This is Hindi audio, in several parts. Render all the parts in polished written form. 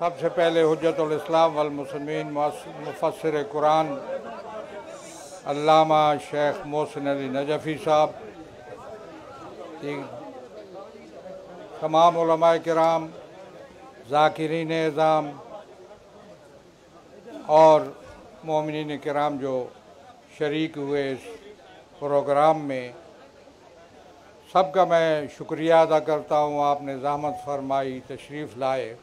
सबसे पहले हुज्जतुल इस्लाम वल मुस्लिमीन मुफस्सिर कुरान अल्लामा शेख मोहसिन अली नजफ़ी साहब, तमाम उलमाए किराम, ज़ाकिरीन एज़ाम और मोमिनीन किराम जो शरीक हुए इस प्रोग्राम में, सबका मैं शुक्रिया अदा करता हूँ। आपने ज़हमत फरमाई, तशरीफ़ लाए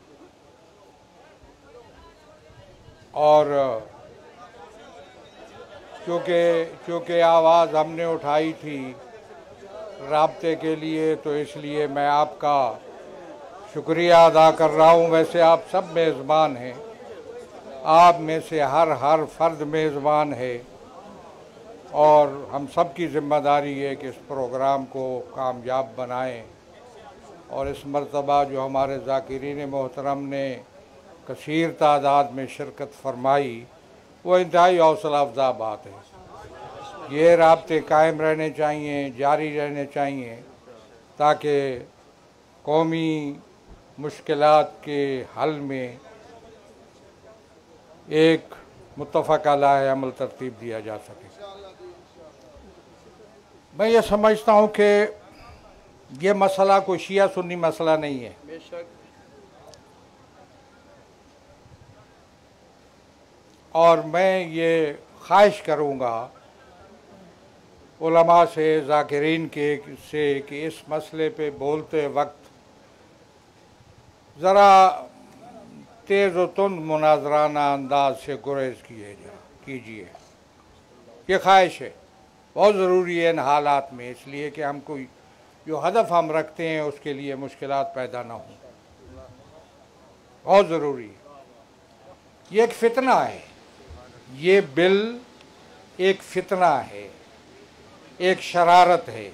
और चूँकि आवाज़ हमने उठाई थी राब्ते के लिए, तो इसलिए मैं आपका शुक्रिया अदा कर रहा हूँ। वैसे आप सब मेज़बान हैं, आप में से हर फ़र्द मेज़बान है और हम सब की ज़िम्मेदारी है कि इस प्रोग्राम को कामयाब बनाएं। और इस मरतबा जो हमारे ज़ाकिरीन मोहतरम ने कसीर तादाद में शिरकत फरमाई, वो इंतहाई हौसला अफ़ज़ा बात है। ये राब्ते कायम रहने चाहिए, जारी रहने चाहिए, ताकि कौमी मुश्किलात के हल में एक मुत्तफ़क़ा अलैहि अमल तरतीब दिया जा सके। मैं ये समझता हूँ कि ये मसला कोई शिया सुन्नी मसला नहीं है। और मैं ये ख्वाहिश करूँगा उलमा से, ज़ाकिरीन से कि इस मसले पे बोलते वक्त ज़रा तेज़ व तुंद मुनाज़राना अंदाज से गुरेज कीजिए। ये ख्वाहिश है, बहुत ज़रूरी है इन हालात में, इसलिए कि हम कोई जो हदफ हम रखते हैं उसके लिए मुश्किलात पैदा ना हों, बहुत ज़रूरी है। ये एक फितना है, ये बिल एक फितना है, एक शरारत है,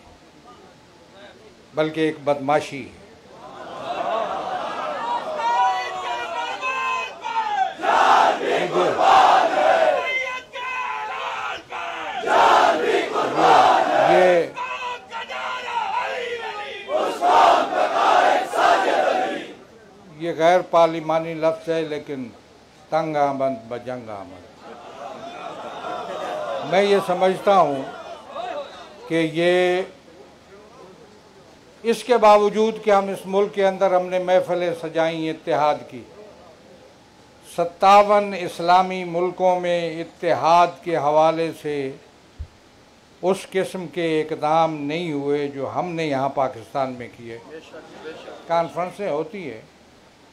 बल्कि एक बदमाशी है। ये गैर पार्लिमानी लफ्ज़ है, लेकिन तंग आमद बजंग आमद। मैं ये समझता हूँ कि ये इसके बावजूद कि हम इस मुल्क के अंदर हमने महफ़िलें सजाई इत्तेहाद की, 57 इस्लामी मुल्कों में इत्तेहाद के हवाले से उस किस्म के इक़दाम नहीं हुए जो हमने यहाँ पाकिस्तान में किए। कॉन्फ्रेंसें होती हैं,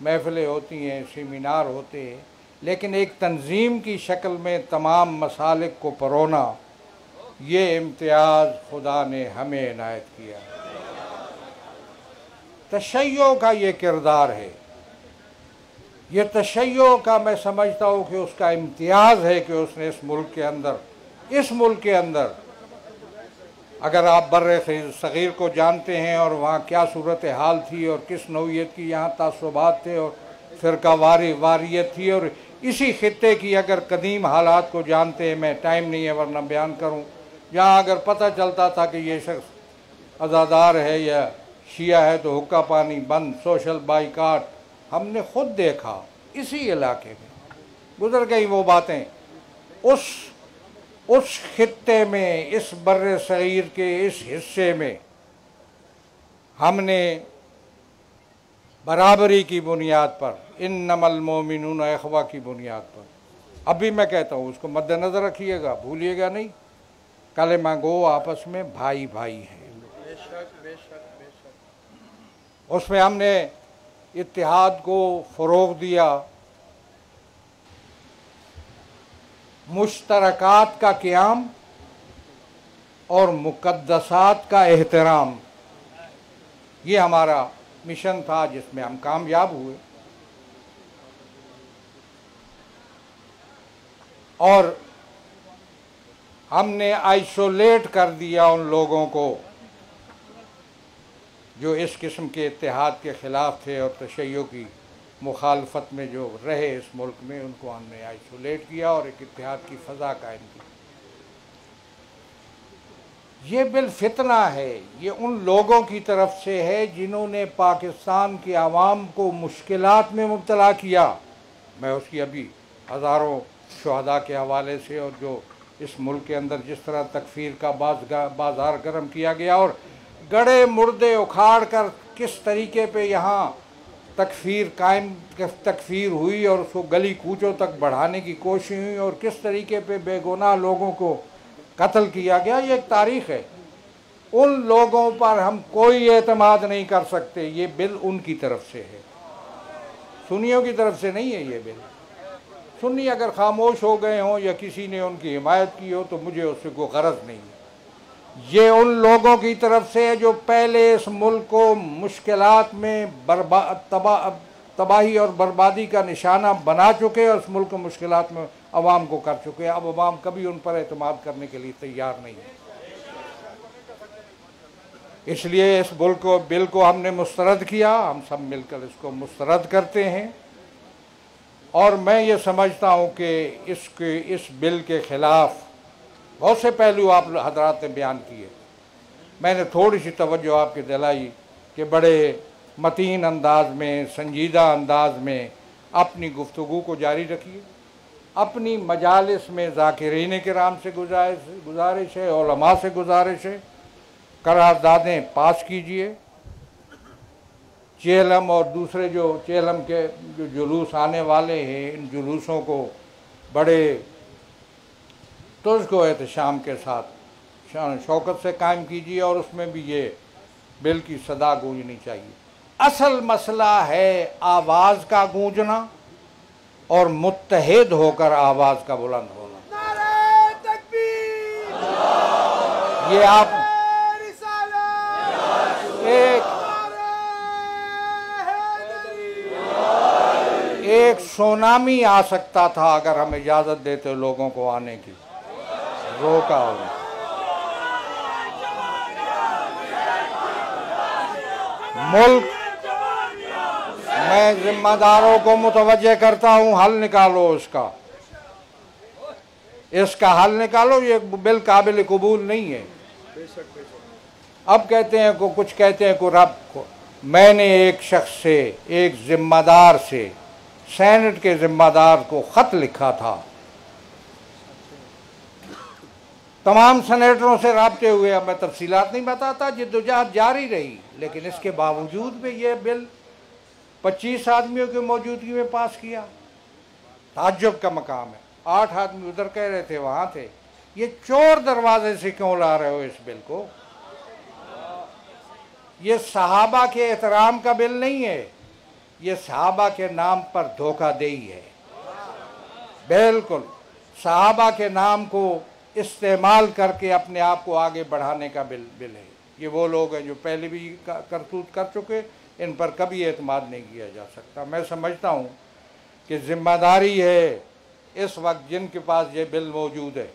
महफ़िलें होती हैं, सेमिनार होते हैं, लेकिन एक तंजीम की शक्ल में तमाम मसालिक को परोना, ये इम्तियाज़ खुदा ने हमें इनायत किया। तशय्यो का ये किरदार है, ये तशय्यो का मैं समझता हूँ कि उसका इम्तियाज़ है कि उसने इस मुल्क के अंदर अगर आप बर्रे सग़ीर को जानते हैं और वहाँ क्या सूरत हाल थी और किस नौइयत की यहाँ तासुबात थे और फ़िरका वारियत थी, और इसी ख़ित्ते की अगर कदीम हालात को जानते हैं, मैं टाइम नहीं है वरना बयान करूँ, जहाँ अगर पता चलता था कि ये शख्स अज़ादार है या शिया है तो हुक्का पानी बंद, सोशल बाइकाट, हमने ख़ुद देखा इसी इलाके में गुज़र गई वो बातें। उस खित्ते में, इस बर्रे सग़ीर के इस हिस्से में हमने बराबरी की बुनियाद पर, इन्नमल मोमिनून इख़वा की बुनियाद पर, अभी मैं कहता हूँ उसको मद्देनज़र रखिएगा, भूलिएगा नहीं, कलेमा गो आपस में भाई भाई हैं। उसमें हमने इत्तिहाद को फ़रोग़ दिया, मुश्तरकात का क़याम और मुक़द्दसात का एहतराम, ये हमारा मिशन था जिसमें हम कामयाब हुए। और हमने आइसोलेट कर दिया उन लोगों को जो इस किस्म के इत्तेहाद के ख़िलाफ़ थे और तशय्यो की मुखालफत में जो रहे इस मुल्क में, उनको हमने आइसोलेट किया और एक इत्तेहाद की फ़ज़ा कायम की। ये बिल फितना है, ये उन लोगों की तरफ से है जिन्होंने पाकिस्तान की आवाम को मुश्किलात में मुब्तला किया। मैं उसकी अभी हज़ारों शुहदा के हवाले से, और जो इस मुल्क के अंदर जिस तरह तकफीर का बाज़ार गर्म किया गया और गड़े मुर्दे उखाड़ कर किस तरीके पे यहाँ तकफीर हुई और उसको गली कूचों तक बढ़ाने की कोशिश हुई और किस तरीके पे बेगुनाह लोगों को कत्ल किया गया, ये एक तारीख़ है। उन लोगों पर हम कोई एतमाद नहीं कर सकते। ये बिल उनकी तरफ से है, सुन्नियों की तरफ से नहीं है। ये बिल सुन्नी अगर खामोश हो गए हों या किसी ने उनकी हिमायत की हो तो मुझे उससे कोई गरज नहीं है। ये उन लोगों की तरफ से है जो पहले इस मुल्क को मुश्किलात में तबाही और बर्बादी का निशाना बना चुके और इस मुल्क को मुश्किलात में अवाम को कर चुके। अब अवाम कभी उन पर एतमाद करने के लिए तैयार नहीं है। इसलिए इस बिल को हमने मुस्तरद किया, हम सब मिलकर इसको मुस्तरद करते हैं। और मैं ये समझता हूँ कि इस बिल के ख़िलाफ़ बहुत से पहलू आप हजरात ने बयान किए। मैंने थोड़ी सी तवज्जो आपकी दिलाई कि बड़े मतीन अंदाज में, संजीदा अंदाज में अपनी गुफ्तगू को जारी रखिए। अपनी मजालिस में ज़ाकिरीन किराम से गुजारिश है, उलमा से गुजारिश है, करारदादें पास कीजिए। चेलम और दूसरे जो चेलम के जो जुलूस आने वाले हैं, इन जुलूसों को बड़े तुझको एहतशाम के साथ शान शौकत से कायम कीजिए और उसमें भी ये बिल की सदा गूंजनी चाहिए। असल मसला है आवाज़ का गूंजना और मुत्तहिद होकर आवाज़ का बुलंद होना। ये आप एक सुनामी आ सकता था अगर हम इजाज़त देते लोगों को आने की, रोका होगा। मुल्क, मैं जिम्मेदारों को मुतवज्जे करता हूँ, हल निकालो इसका हल निकालो। ये बिल काबिल कबूल नहीं है। अब कहते हैं कुछ कहते हैं रब को। मैंने एक शख्स से, एक जिम्मेदार से, सेनेट के जिम्मेदार को ख़त लिखा था। तमाम सेनेटरों से राब्ते हुए, अब मैं तफसीलात नहीं बताता, जिद्दोजहद जारी रही, लेकिन इसके बावजूद भी ये बिल 25 आदमियों की मौजूदगी में पास किया। ताज्जुब का मकाम है। 8 आदमी उधर कह रहे थे, वहाँ थे। ये चोर दरवाजे से क्यों ला रहे हो इस बिल को? ये सहाबा के एहतराम का बिल नहीं है, ये सहाबा के नाम पर धोखाधड़ी है। बिल्कुल सहाबा के नाम को इस्तेमाल करके अपने आप को आगे बढ़ाने का बिल है। ये वो लोग हैं जो पहले भी करतूत कर चुके, इन पर कभी एतमाद नहीं किया जा सकता। मैं समझता हूँ कि जिम्मेदारी है इस वक्त जिनके पास ये बिल मौजूद है,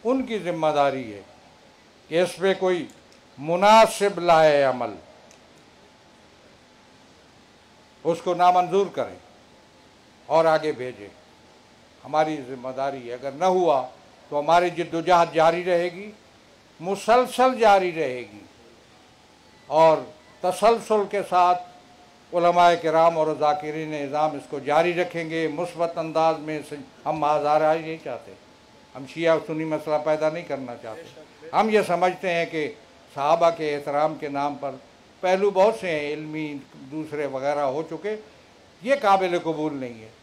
उनकी जिम्मेदारी है कि इस पर कोई मुनासिब लाए अमल, उसको नामंजूर करें और आगे भेजें। हमारी जिम्मेदारी है। अगर न हुआ तो हमारी जिद्दोजहद जारी रहेगी, मुसलसल जारी रहेगी, और तसलसल के साथ उलमाए किराम और ज़ाकिरीन निज़ाम इसको जारी रखेंगे मुस्बत अंदाज में। हम आज़ाराई नहीं चाहते, हम शिया और सुन्नी मसला पैदा नहीं करना चाहते। हम ये समझते हैं कि सहाबा के एहतराम के नाम पर पहलू बहुत से हैं, इल्मी दूसरे वगैरह हो चुके, ये काबिल कबूल नहीं है।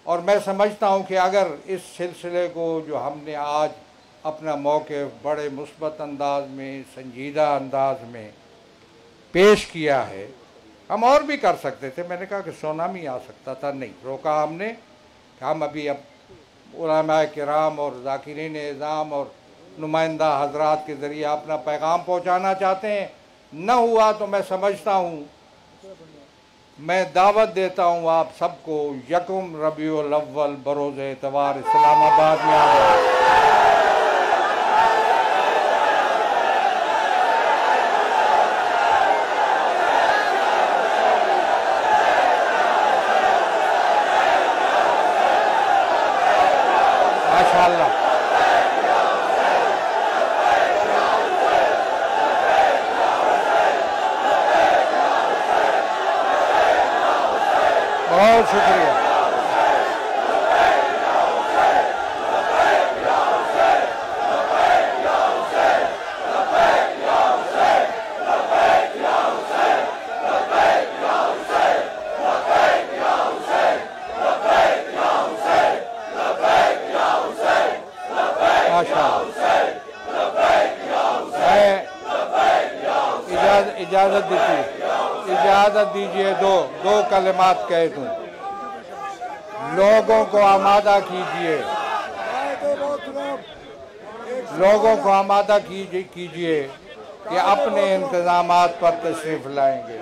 और मैं समझता हूँ कि अगर इस सिलसिले को जो हमने आज अपना मौक़े बड़े मुस्बत अंदाज में, संजीदा अंदाज में पेश किया है, हम और भी कर सकते थे। मैंने कहा कि सुनामी आ सकता था, नहीं रोका हमने। हम अभी अब उलमाए किराम और ज़ाकिरीन निज़ाम और नुमाइंदा हजरात के ज़रिए अपना पैगाम पहुँचाना चाहते हैं। न हुआ तो मैं समझता हूँ, मैं दावत देता हूँ आप सबको, यकम रबीउल अव्वल बरोज़ एतवार इस्लामाबाद में आ जाए। माशाअल्लाह। इजाज़त दीजिए दो कलिमात कह दूँ। लोगों को आमादा कीजिए, लोगों को आमादा कीजिए कि अपने इंतजामात पर तशरीफ लाएंगे।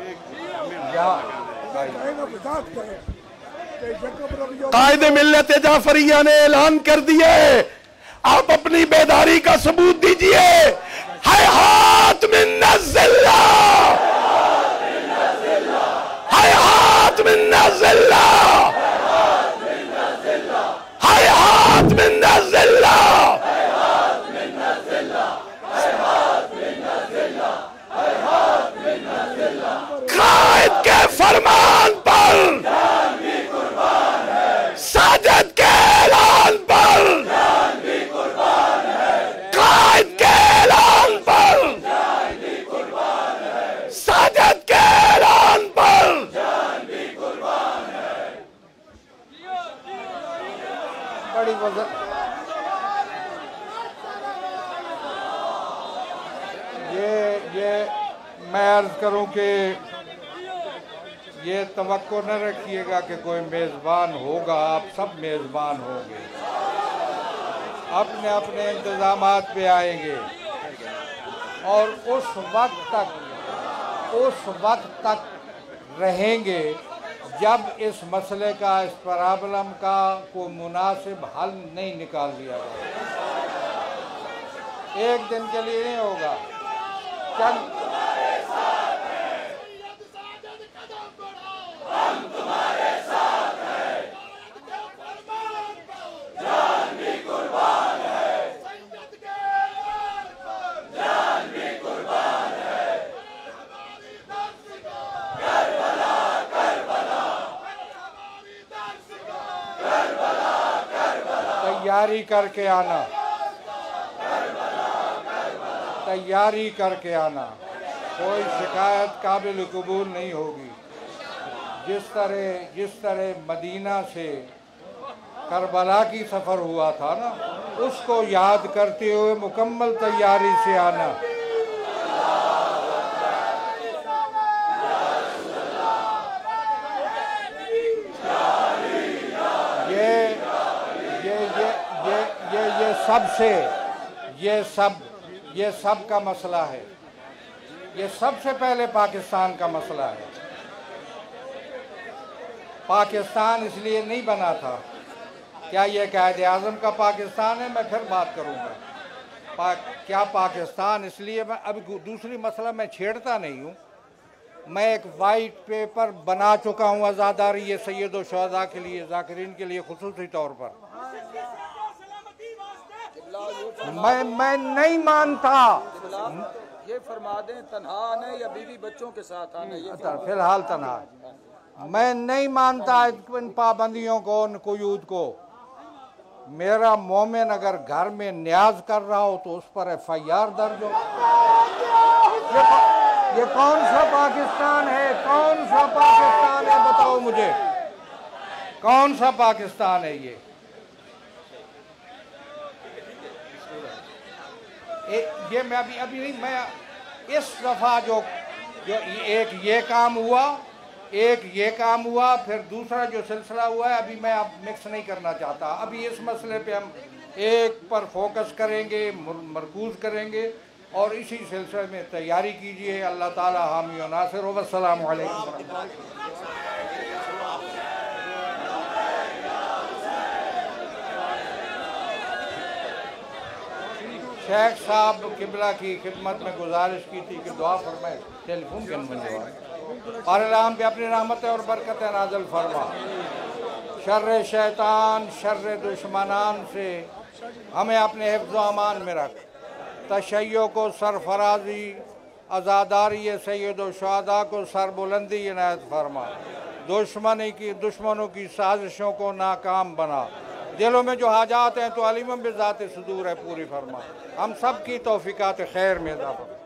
कायद मिल्लत जाफरिया ने ऐलान कर दिया है, आप अपनी बेदारी का सबूत दीजिए। हयात मिन्ना ज़िल्ला, हयात मिन्ना ज़िल्ला, हयात मिन्ना ज़िल्ला। कायद के फरमान पर, साजिद के ऐलान पर, कायद के ऐलान पर, साजिद के ऐलान पर। बड़ी वजह ये मैं अर्ज करूं कि ये तवक्को न रखिएगा कि कोई मेज़बान होगा, आप सब मेज़बान होंगे, अपने अपने इंतज़ामात पे आएंगे और उस वक्त तक रहेंगे जब इस मसले का, इस प्रॉब्लम का कोई मुनासिब हल नहीं निकाल लिया जाएगा। एक दिन के लिए नहीं होगा। तैयारी करके आना, तैयारी करके आना, कोई शिकायत काबिल कबूल नहीं होगी। जिस तरह मदीना से करबला की सफ़र हुआ था ना, उसको याद करते हुए मुकम्मल तैयारी से आना। ये सब का मसला है। ये सबसे पहले पाकिस्तान का मसला है। पाकिस्तान इसलिए नहीं बना था, क्या ये कायदे आज़म का पाकिस्तान है? मैं फिर बात करूँगा। क्या पाकिस्तान इसलिए, मैं अभी दूसरी मसला मैं छेड़ता नहीं हूँ। मैं एक वाइट पेपर बना चुका हूँ आज़ादारी ये सैयद व शुहदा के लिए, ज़ाकिरीन के लिए खुसूसी तौर पर। मैं नहीं मानता, ये फरमा दें तन्हा आने या बीवी बच्चों के साथ आने, फिलहाल तन्हा। मैं नहीं मानता इन पाबंदियों को, उन कुयूद को। मेरा मोमिन अगर घर में न्याज कर रहा हो तो उस पर FIR दर्ज हो। ये कौन सा पाकिस्तान है? कौन सा पाकिस्तान है? बताओ मुझे, कौन सा पाकिस्तान है ये? ये मैं अभी नहीं, मैं इस दफ़ा जो एक ये काम हुआ, फिर दूसरा जो सिलसिला हुआ है, अभी मैं अब मिक्स नहीं करना चाहता। अभी इस मसले पे हम एक पर फोकस करेंगे, मरकूज़ करेंगे और इसी सिलसिले में तैयारी कीजिए। अल्लाह ताला हामी व नासिर हो। अस्सलामु अलैकुम। शेख साहब किबला की खिदमत में गुजारिश की थी कि दुआ फरमाए, टेलीफोन के नंबर और हम पे अपनी रहमत और बरकत नाज़िल फरमा। शर्र शैतान, शर्र दुश्मनान से हमें अपने हिफ्ज़ व अमान में रख। तशय्यो को सरफराजी, आज़ादारी सैयद व शुहदा को सरबुलंदी इनायत फरमा। दुश्मनों की साजिशों को नाकाम बना। दिलों में जो हाजात हैं तो अलीम बिज़ात सुदूर है पूरी फरमा। हम सब की तौफीकात खैर में इज़ाफ़ा।